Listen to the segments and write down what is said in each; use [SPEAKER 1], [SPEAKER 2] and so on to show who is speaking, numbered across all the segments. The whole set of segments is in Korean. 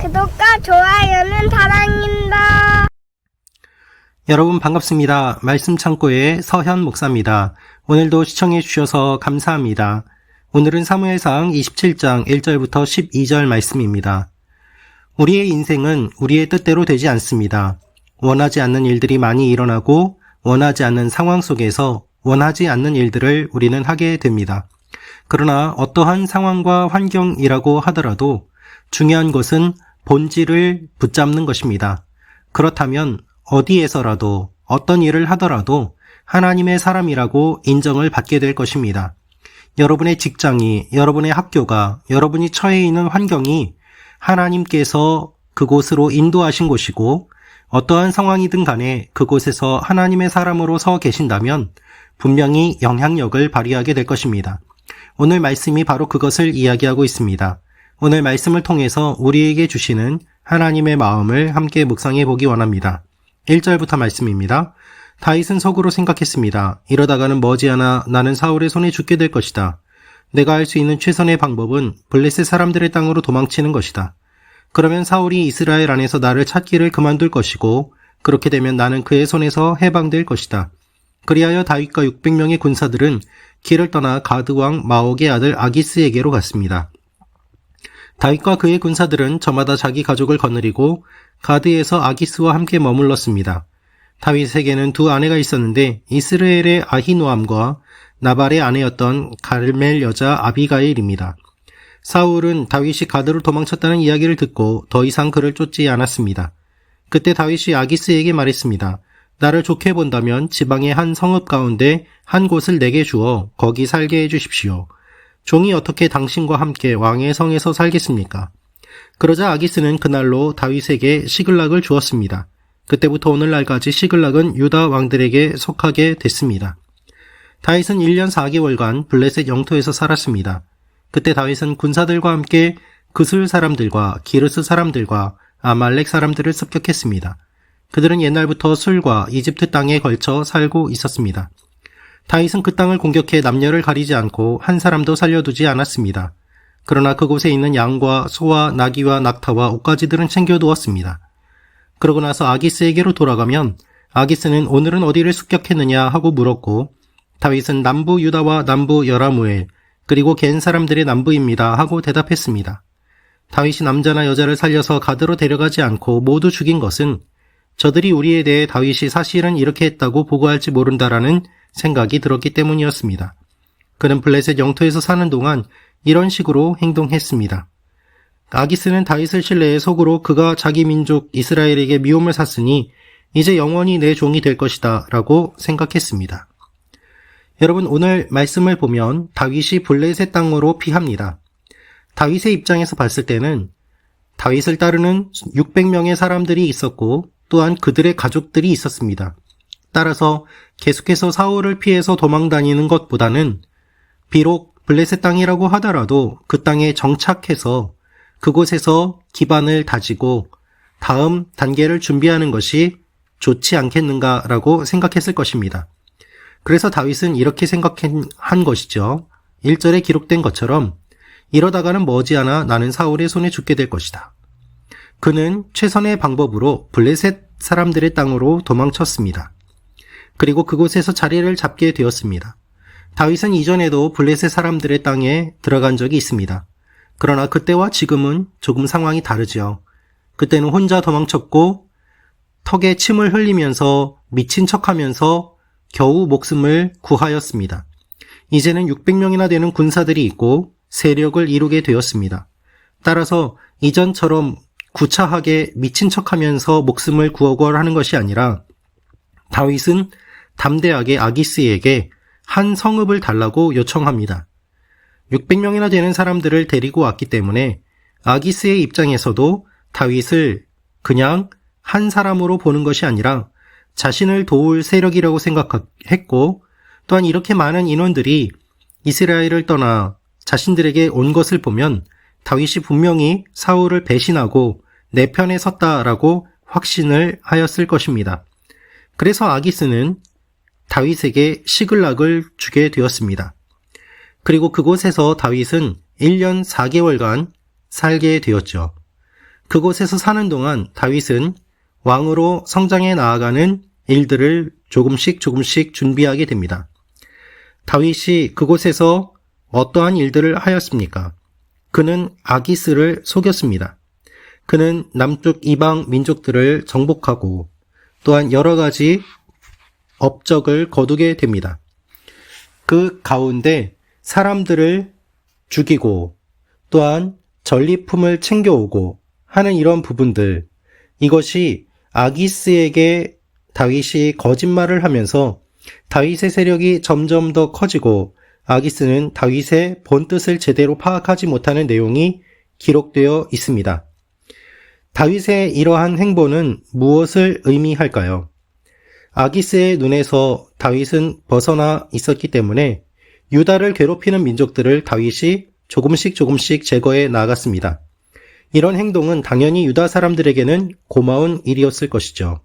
[SPEAKER 1] 구독과 좋아요는 사랑입니다.
[SPEAKER 2] 여러분 반갑습니다. 말씀 창고의 서현 목사입니다. 오늘도 시청해 주셔서 감사합니다. 오늘은 사무엘상 27장 1절부터 12절 말씀입니다. 우리의 인생은 우리의 뜻대로 되지 않습니다. 원하지 않는 일들이 많이 일어나고 원하지 않는 상황 속에서 원하지 않는 일들을 우리는 하게 됩니다. 그러나 어떠한 상황과 환경이라고 하더라도 중요한 것은 본질을 붙잡는 것입니다. 그렇다면 어디에서라도 어떤 일을 하더라도 하나님의 사람이라고 인정을 받게 될 것입니다. 여러분의 직장이, 여러분의 학교가, 여러분이 처해 있는 환경이 하나님께서 그곳으로 인도하신 곳이고 어떠한 상황이든 간에 그곳에서 하나님의 사람으로 서 계신다면 분명히 영향력을 발휘하게 될 것입니다. 오늘 말씀이 바로 그것을 이야기하고 있습니다. 오늘 말씀을 통해서 우리에게 주시는 하나님의 마음을 함께 묵상해 보기 원합니다. 1절부터 말씀입니다. 다윗은 속으로 생각했습니다. 이러다가는 머지않아 나는 사울의 손에 죽게 될 것이다. 내가 할 수 있는 최선의 방법은 블레셋 사람들의 땅으로 도망치는 것이다. 그러면 사울이 이스라엘 안에서 나를 찾기를 그만둘 것이고 그렇게 되면 나는 그의 손에서 해방될 것이다. 그리하여 다윗과 600명의 군사들은 길을 떠나 가드 왕 마옥의 아들 아기스에게로 갔습니다. 다윗과 그의 군사들은 저마다 자기 가족을 거느리고 가드에서 아기스와 함께 머물렀습니다. 다윗에게는 두 아내가 있었는데 이스라엘의 아히노암과 나발의 아내였던 갈멜 여자 아비가일입니다. 사울은 다윗이 가드로 도망쳤다는 이야기를 듣고 더 이상 그를 쫓지 않았습니다. 그때 다윗이 아기스에게 말했습니다. 나를 좋게 본다면 지방의 한 성읍 가운데 한 곳을 내게 주어 거기 살게 해주십시오. 종이 어떻게 당신과 함께 왕의 성에서 살겠습니까? 그러자 아기스는 그날로 다윗에게 시글락을 주었습니다. 그때부터 오늘날까지 시글락은 유다 왕들에게 속하게 됐습니다. 다윗은 1년 4개월간 블레셋 영토에서 살았습니다. 그때 다윗은 군사들과 함께 그술 사람들과 기르스 사람들과 아말렉 사람들을 습격했습니다. 그들은 옛날부터 술과 이집트 땅에 걸쳐 살고 있었습니다. 다윗은 그 땅을 공격해 남녀를 가리지 않고 한 사람도 살려두지 않았습니다. 그러나 그곳에 있는 양과 소와 나귀와 낙타와 옷가지들은 챙겨두었습니다. 그러고 나서 아기스에게로 돌아가면 아기스는 오늘은 어디를 습격했느냐 하고 물었고 다윗은 남부 유다와 남부 여라무엘 그리고 겐 사람들의 남부입니다 하고 대답했습니다. 다윗이 남자나 여자를 살려서 가드로 데려가지 않고 모두 죽인 것은 저들이 우리에 대해 다윗이 사실은 이렇게 했다고 보고할지 모른다라는 생각이 들었기 때문이었습니다. 그는 블레셋 영토에서 사는 동안 이런 식으로 행동했습니다. 아기스는 다윗을 신뢰해 속으로 그가 자기 민족 이스라엘에게 미움을 샀으니 이제 영원히 내 종이 될 것이다 라고 생각했습니다. 여러분 오늘 말씀을 보면 다윗이 블레셋 땅으로 피합니다. 다윗의 입장에서 봤을 때는 다윗을 따르는 600명의 사람들이 있었고 또한 그들의 가족들이 있었습니다. 따라서 계속해서 사울을 피해서 도망다니는 것보다는 비록 블레셋 땅이라고 하더라도 그 땅에 정착해서 그곳에서 기반을 다지고 다음 단계를 준비하는 것이 좋지 않겠는가라고 생각했을 것입니다. 그래서 다윗은 이렇게 생각한 것이죠. 1절에 기록된 것처럼 이러다가는 머지않아 나는 사울의 손에 죽게 될 것이다. 그는 최선의 방법으로 블레셋 사람들의 땅으로 도망쳤습니다. 그리고 그곳에서 자리를 잡게 되었습니다. 다윗은 이전에도 블레셋 사람들의 땅에 들어간 적이 있습니다. 그러나 그때와 지금은 조금 상황이 다르죠. 그때는 혼자 도망쳤고 턱에 침을 흘리면서 미친 척하면서 겨우 목숨을 구하였습니다. 이제는 600명이나 되는 군사들이 있고 세력을 이루게 되었습니다. 따라서 이전처럼 구차하게 미친 척하면서 목숨을 구하고 하는 것이 아니라 다윗은 담대하게 아기스에게 한 성읍을 달라고 요청합니다. 600명이나 되는 사람들을 데리고 왔기 때문에 아기스의 입장에서도 다윗을 그냥 한 사람으로 보는 것이 아니라 자신을 도울 세력이라고 생각했고 또한 이렇게 많은 인원들이 이스라엘을 떠나 자신들에게 온 것을 보면 다윗이 분명히 사울을 배신하고 내 편에 섰다라고 확신을 하였을 것입니다. 그래서 아기스는 다윗에게 시글락을 주게 되었습니다. 그리고 그곳에서 다윗은 1년 4개월간 살게 되었죠. 그곳에서 사는 동안 다윗은 왕으로 성장해 나아가는 일들을 조금씩 준비하게 됩니다. 다윗이 그곳에서 어떠한 일들을 하였습니까? 그는 아기스를 속였습니다. 그는 남쪽 이방 민족들을 정복하고 또한 여러 가지 업적을 거두게 됩니다. 그 가운데 사람들을 죽이고 또한 전리품을 챙겨오고 하는 이런 부분들, 이것이 아기스에게 다윗이 거짓말을 하면서 다윗의 세력이 점점 더 커지고 아기스는 다윗의 본뜻을 제대로 파악하지 못하는 내용이 기록되어 있습니다. 다윗의 이러한 행보는 무엇을 의미할까요? 아기스의 눈에서 다윗은 벗어나 있었기 때문에 유다를 괴롭히는 민족들을 다윗이 조금씩 제거해 나갔습니다. 이런 행동은 당연히 유다 사람들에게는 고마운 일이었을 것이죠.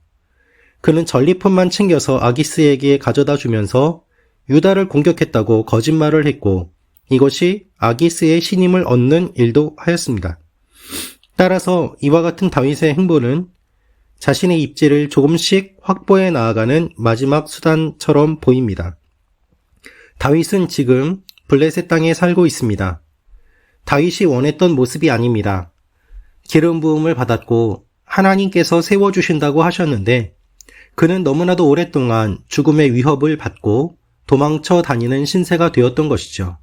[SPEAKER 2] 그는 전리품만 챙겨서 아기스에게 가져다 주면서 유다를 공격했다고 거짓말을 했고 이것이 아기스의 신임을 얻는 일도 하였습니다. 따라서 이와 같은 다윗의 행보는 자신의 입지를 조금씩 확보해 나아가는 마지막 수단처럼 보입니다. 다윗은 지금 블레셋 땅에 살고 있습니다. 다윗이 원했던 모습이 아닙니다. 기름 부음을 받았고 하나님께서 세워주신다고 하셨는데 그는 너무나도 오랫동안 죽음의 위협을 받고 도망쳐 다니는 신세가 되었던 것이죠.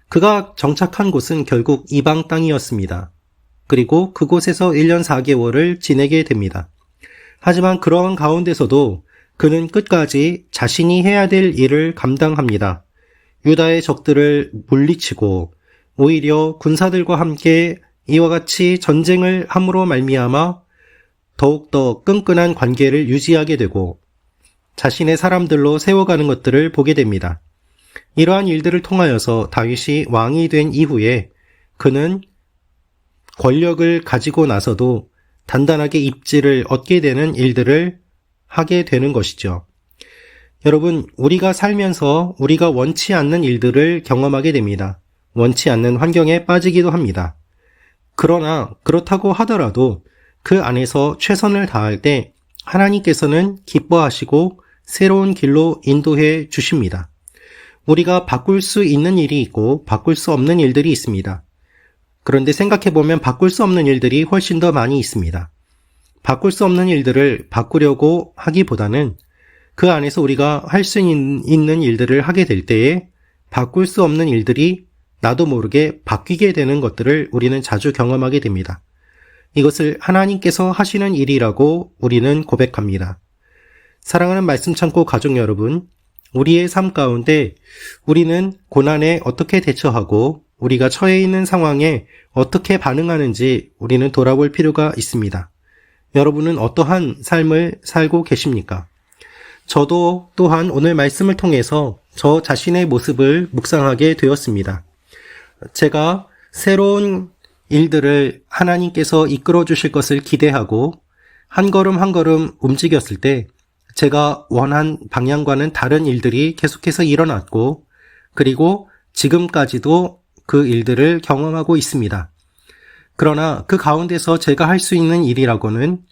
[SPEAKER 2] 그가 정착한 곳은 결국 이방 땅이었습니다. 그리고 그곳에서 1년 4개월을 지내게 됩니다. 하지만 그러한 가운데서도 그는 끝까지 자신이 해야 될 일을 감당합니다. 유다의 적들을 물리치고 오히려 군사들과 함께 이와 같이 전쟁을 함으로 말미암아 더욱더 끈끈한 관계를 유지하게 되고 자신의 사람들로 세워가는 것들을 보게 됩니다. 이러한 일들을 통하여서 다윗이 왕이 된 이후에 그는 권력을 가지고 나서도 단단하게 입지를 얻게 되는 일들을 하게 되는 것이죠. 여러분, 우리가 살면서 우리가 원치 않는 일들을 경험하게 됩니다. 원치 않는 환경에 빠지기도 합니다. 그러나 그렇다고 하더라도 그 안에서 최선을 다할 때 하나님께서는 기뻐하시고 새로운 길로 인도해 주십니다. 우리가 바꿀 수 있는 일이 있고 바꿀 수 없는 일들이 있습니다. 그런데 생각해보면 바꿀 수 없는 일들이 훨씬 더 많이 있습니다. 바꿀 수 없는 일들을 바꾸려고 하기보다는 그 안에서 우리가 할 수 있는 일들을 하게 될 때에 바꿀 수 없는 일들이 나도 모르게 바뀌게 되는 것들을 우리는 자주 경험하게 됩니다. 이것을 하나님께서 하시는 일이라고 우리는 고백합니다. 사랑하는 말씀 창고 가족 여러분, 우리의 삶 가운데 우리는 고난에 어떻게 대처하고 우리가 처해 있는 상황에 어떻게 반응하는지 우리는 돌아볼 필요가 있습니다. 여러분은 어떠한 삶을 살고 계십니까? 저도 또한 오늘 말씀을 통해서 저 자신의 모습을 묵상하게 되었습니다. 제가 새로운 일들을 하나님께서 이끌어 주실 것을 기대하고 한 걸음 한 걸음 움직였을 때 제가 원한 방향과는 다른 일들이 계속해서 일어났고 그리고 지금까지도 그 일들을 경험하고 있습니다. 그러나 그 가운데서 제가 할 수 있는 일이라고는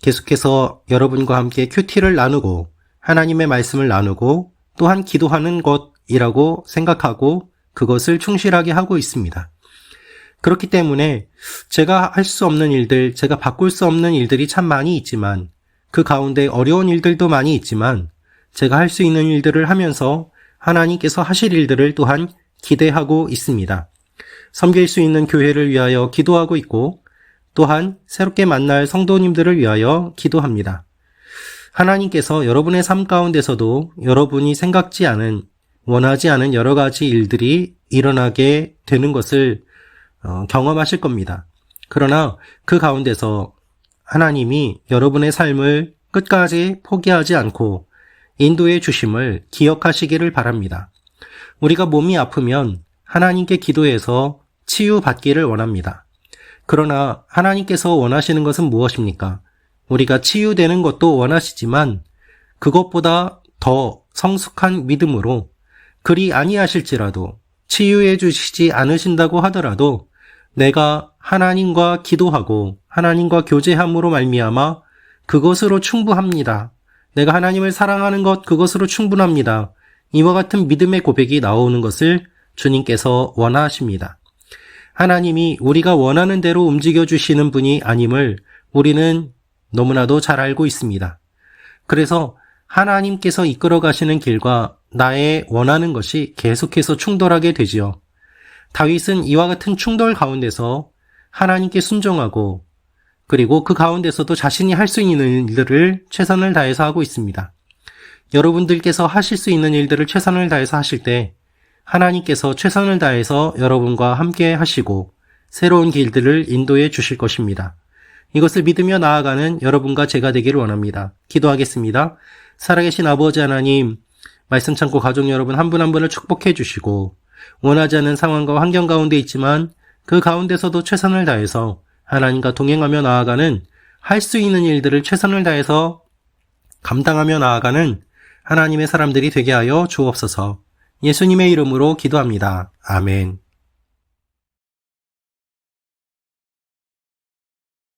[SPEAKER 2] 계속해서 여러분과 함께 큐티를 나누고 하나님의 말씀을 나누고 또한 기도하는 것이라고 생각하고 그것을 충실하게 하고 있습니다. 그렇기 때문에 제가 할 수 없는 일들, 제가 바꿀 수 없는 일들이 참 많이 있지만 그 가운데 어려운 일들도 많이 있지만 제가 할 수 있는 일들을 하면서 하나님께서 하실 일들을 또한 기대하고 있습니다. 섬길 수 있는 교회를 위하여 기도하고 있고 또한 새롭게 만날 성도님들을 위하여 기도합니다. 하나님께서 여러분의 삶 가운데서도 여러분이 생각지 않은, 원하지 않은 여러 가지 일들이 일어나게 되는 것을 경험하실 겁니다. 그러나 그 가운데서 하나님이 여러분의 삶을 끝까지 포기하지 않고 인도해 주심을 기억하시기를 바랍니다. 우리가 몸이 아프면 하나님께 기도해서 치유받기를 원합니다. 그러나 하나님께서 원하시는 것은 무엇입니까? 우리가 치유되는 것도 원하시지만 그것보다 더 성숙한 믿음으로 그리 아니하실지라도 치유해 주시지 않으신다고 하더라도 내가 하나님과 기도하고 하나님과 교제함으로 말미암아 그것으로 충분합니다. 내가 하나님을 사랑하는 것 그것으로 충분합니다. 이와 같은 믿음의 고백이 나오는 것을 주님께서 원하십니다. 하나님이 우리가 원하는 대로 움직여 주시는 분이 아님을 우리는 너무나도 잘 알고 있습니다. 그래서 하나님께서 이끌어 가시는 길과 나의 원하는 것이 계속해서 충돌하게 되지요. 다윗은 이와 같은 충돌 가운데서 하나님께 순종하고 그리고 그 가운데서도 자신이 할 수 있는 일들을 최선을 다해서 하고 있습니다. 여러분들께서 하실 수 있는 일들을 최선을 다해서 하실 때 하나님께서 최선을 다해서 여러분과 함께 하시고 새로운 길들을 인도해 주실 것입니다. 이것을 믿으며 나아가는 여러분과 제가 되기를 원합니다. 기도하겠습니다. 살아계신 아버지 하나님, 말씀 참고 가족 여러분 한 분 한 분을 축복해 주시고 원하지 않는 상황과 환경 가운데 있지만 그 가운데서도 최선을 다해서 하나님과 동행하며 나아가는 할 수 있는 일들을 최선을 다해서 감당하며 나아가는 하나님의 사람들이 되게 하여 주옵소서. 예수님의 이름으로 기도합니다. 아멘.